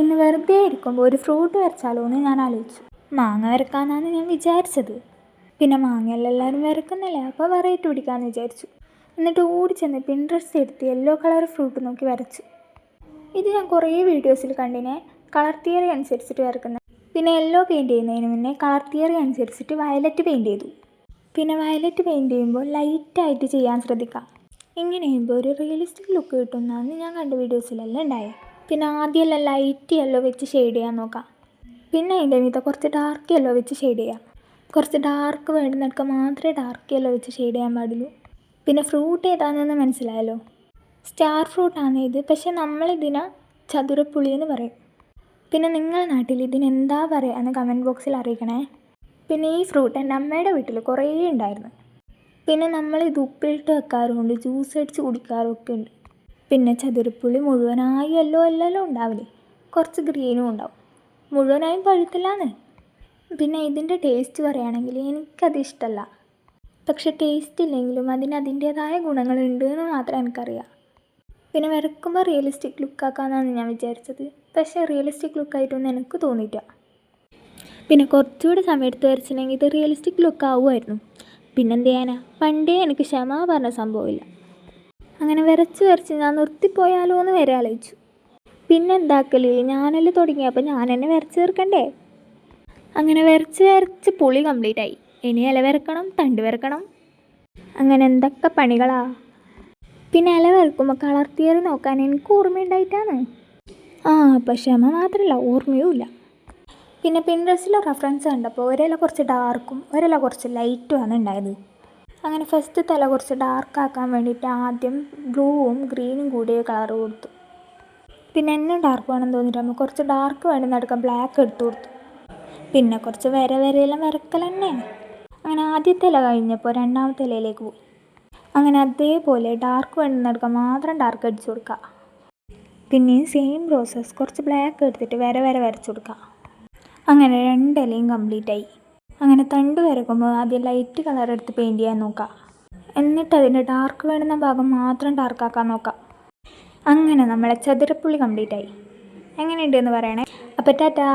ഇന്ന് വെറുതെ ഇരിക്കുമ്പോൾ ഒരു ഫ്രൂട്ട് വരച്ചാലോ എന്ന് ഞാൻ ആലോചിച്ചു. മാങ്ങ വരക്കാമെന്നാണ് ഞാൻ വിചാരിച്ചത്. പിന്നെ മാങ്ങയെല്ലാം എല്ലാവരും വരക്കുന്നില്ലേ, അപ്പോൾ വെറൈറ്റി പിടിക്കാമെന്ന് വിചാരിച്ചു. എന്നിട്ട് ഓടിച്ചെന്ന് പിൻട്രസ്റ്റ് എടുത്ത് യെല്ലോ കളർ ഫ്രൂട്ട് നോക്കി വരച്ചു. ഇത് ഞാൻ കുറേ വീഡിയോസിൽ കണ്ടിനെ കളർ തിയറി അനുസരിച്ചിട്ട് വരക്കുന്നത്. പിന്നെ യെല്ലോ പെയിൻറ്റ് ചെയ്യുന്നതിന് മുന്നേ കളർ തിയറി അനുസരിച്ചിട്ട് വയലറ്റ് പെയിൻറ്റ് ചെയ്തു. പിന്നെ വയലറ്റ് പെയിൻറ്റ് ചെയ്യുമ്പോൾ ലൈറ്റായിട്ട് ചെയ്യാൻ ശ്രദ്ധിക്കാം. ഇങ്ങനെ ചെയ്യുമ്പോൾ ഒരു റിയലിസ്റ്റിക് ലുക്ക് കിട്ടുന്നതാണ് ഞാൻ കണ്ട വീഡിയോസിലെല്ലാം ഉണ്ടായത്. പിന്നെ ആദ്യമെല്ലാം ലൈറ്റ് യെല്ലോ വെച്ച് ഷെയ്ഡ് ചെയ്യാൻ നോക്കാം. പിന്നെ അതിൻ്റെ മീതെ കുറച്ച് ഡാർക്ക് യെല്ലോ വെച്ച് ഷെയ്ഡ് ചെയ്യാം. കുറച്ച് ഡാർക്ക് വേണ്ടുന്നിടക്ക് മാത്രമേ ഡാർക്ക് യെല്ലോ വെച്ച് ഷെയ്ഡ് ചെയ്യാൻ പാടുള്ളൂ. പിന്നെ ഫ്രൂട്ട് ഏതാണെന്ന് മനസ്സിലായല്ലോ, സ്റ്റാർ ഫ്രൂട്ടാണ് ഇത്. പക്ഷേ നമ്മളിതിനെ ചതുരപ്പുളി എന്ന് പറയും. പിന്നെ നിങ്ങളുടെ നാട്ടിൽ ഇതിനെന്താ പറയുക എന്ന് കമൻറ്റ് ബോക്സിൽ അറിയിക്കണേ. പിന്നെ ഈ ഫ്രൂട്ട് എൻ്റെ അമ്മയുടെ വീട്ടിൽ കുറേ ഉണ്ടായിരുന്നു. പിന്നെ നമ്മളിത് ഉപ്പിലിട്ട് വെക്കാറുമുണ്ട്, ജ്യൂസ് അടിച്ച് കുടിക്കാറൊക്കെ ഉണ്ട്. പിന്നെ ചതുരപ്പുളി മുഴുവനായി യെല്ലോ എല്ലാം ഉണ്ടാവില്ലേ, കുറച്ച് ഗ്രീനും ഉണ്ടാവും. മുഴുവനായും പഴുത്തില്ലാന്ന്. പിന്നെ ഇതിൻ്റെ ടേസ്റ്റ് പറയുകയാണെങ്കിൽ എനിക്കത് ഇഷ്ടമല്ല. പക്ഷെ ടേസ്റ്റ് ഇല്ലെങ്കിലും അതിൻ്റേതായ ഗുണങ്ങളുണ്ട് എന്ന് മാത്രം എനിക്കറിയാം. പിന്നെ വരക്കുമ്പോൾ റിയലിസ്റ്റിക് ലുക്കാക്കാമെന്നാണ് ഞാൻ വിചാരിച്ചത്. പക്ഷേ റിയലിസ്റ്റിക് ലുക്കായിട്ടൊന്നും എനിക്ക് തോന്നിയില്ല. പിന്നെ കുറച്ചുകൂടി സമയത്ത് വരച്ചില്ലെങ്കിൽ ഇത് റിയലിസ്റ്റിക് ലുക്ക് ആവുമായിരുന്നു. പിന്നെന്ത് ചെയ്യാനാ, പണ്ടേ എനിക്ക് ക്ഷമ പറഞ്ഞ സംഭവമില്ല. അങ്ങനെ വരച്ച് ഞാൻ നിർത്തിപ്പോയാലോ എന്ന് വരെ ആലോചിച്ചു. പിന്നെ എന്താക്കൽ, ഞാനെല്ലാം തുടങ്ങിയപ്പോൾ ഞാൻ തന്നെ വരച്ച് തീർക്കണ്ടേ. അങ്ങനെ വരച്ച് പുളി കംപ്ലീറ്റ് ആയി. ഇനി ഇല വരക്കണം, തണ്ട് വരക്കണം, അങ്ങനെ എന്തൊക്കെ പണികളാ. പിന്നെ ഇല വരക്കുമ്പോൾ കളർ തിയറി നോക്കാൻ എനിക്ക് ഓർമ്മയുണ്ടായിട്ടാണ്. അപ്പം ക്ഷമ മാത്രമല്ല, ഓർമ്മയും ഇല്ല. പിന്നെ പിൻട്രസ്റ്റിലെ റെഫറൻസ് കണ്ടപ്പോൾ ഒരില കുറച്ച് ഡാർക്കും ഒരില കുറച്ച് ലൈറ്റുമാണ് ഉണ്ടായത്. അങ്ങനെ ഫസ്റ്റ് ഇല കുറച്ച് ഡാർക്കാക്കാൻ വേണ്ടിയിട്ട് ആദ്യം ബ്ലൂവും ഗ്രീനും കൂടിയ കളർ കൊടുത്തു. പിന്നെ എന്നെ ഡാർക്ക് വേണമെന്ന് തോന്നിയിട്ടാകുമ്പോൾ കുറച്ച് ഡാർക്ക് വേണ്ടുന്നെടുക്കാൻ ബ്ലാക്ക് എടുത്തു കൊടുത്തു. പിന്നെ കുറച്ച് വരയെല്ലാം വരക്കൽ തന്നെ. അങ്ങനെ ആദ്യത്തെ ഇല കഴിഞ്ഞപ്പോൾ രണ്ടാമത്തെ ഇലയിലേക്ക് പോയി. അങ്ങനെ അതേപോലെ ഡാർക്ക് വേണ്ടുന്നെടുക്കാൻ മാത്രം ഡാർക്ക് അടിച്ചു കൊടുക്കുക. പിന്നെയും സെയിം പ്രോസസ്സ്, കുറച്ച് ബ്ലാക്ക് എടുത്തിട്ട് വര വരച്ചു കൊടുക്കുക. അങ്ങനെ 2 ഇലയും കംപ്ലീറ്റ് ആയി. അങ്ങനെ തണ്ട് വരക്കുമ്പോൾ ആദ്യം ലൈറ്റ് കളർ എടുത്ത് പെയിൻറ്റ് ചെയ്യാൻ നോക്കുക. എന്നിട്ട് അതിൻ്റെ ഡാർക്ക് വേണ്ടുന്ന ഭാഗം മാത്രം ഡാർക്കാക്കാൻ നോക്കുക. അങ്ങനെ നമ്മളെ ചതുരപ്പുള്ളി കംപ്ലീറ്റ് ആയി. എങ്ങനെയുണ്ടെന്ന് പറയണേ. അപ്പോൾ ടാറ്റാ.